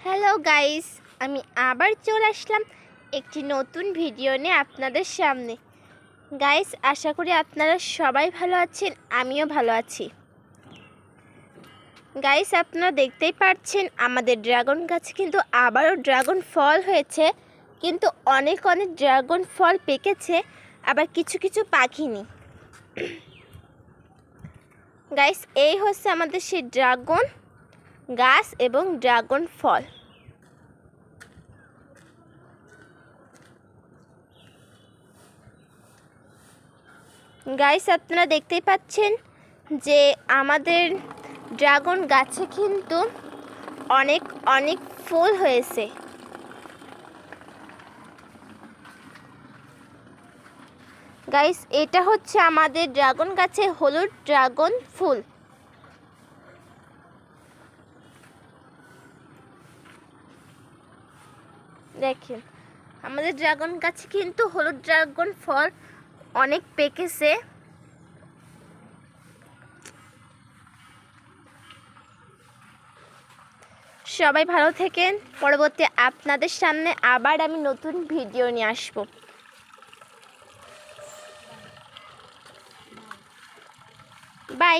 Hello guys, আমি আবার চলে আসলাম একটি নতুন ভিডিও নিয়ে আপনাদের সামনে। গাইস, আশা করি আপনারা সবাই ভালো আছেন, আমিও ভালো আছি। গাইস, আপনারা দেখতেই পাচ্ছেন আমাদের ড্রাগন গাছে কিন্তু আবারও ড্রাগন ফল হয়েছে, কিন্তু অনেক ড্রাগন ফল পেকেছে, আবার কিছু কিছু পাকেনি। গাইস, এই হচ্ছে আমাদের সেই ড্রাগন গাছ এবং ড্রাগন ফল। গাইস, আপনারা দেখতেই পাচ্ছেন যে আমাদের ড্রাগন গাছে কিন্তু অনেক ফুল হয়েছে। গাইস, এটা হচ্ছে আমাদের ড্রাগন গাছে হলুদ ড্রাগন ফুল। দেখেন, আমাদের ড্রাগন গাছে কিন্তু হলুদ ড্রাগন ফল অনেক পেকেছে। সবাই ভালো থাকেন। পরবর্তী আপনাদের সামনে আবার আমি নতুন ভিডিও নিয়ে আসব। বাই।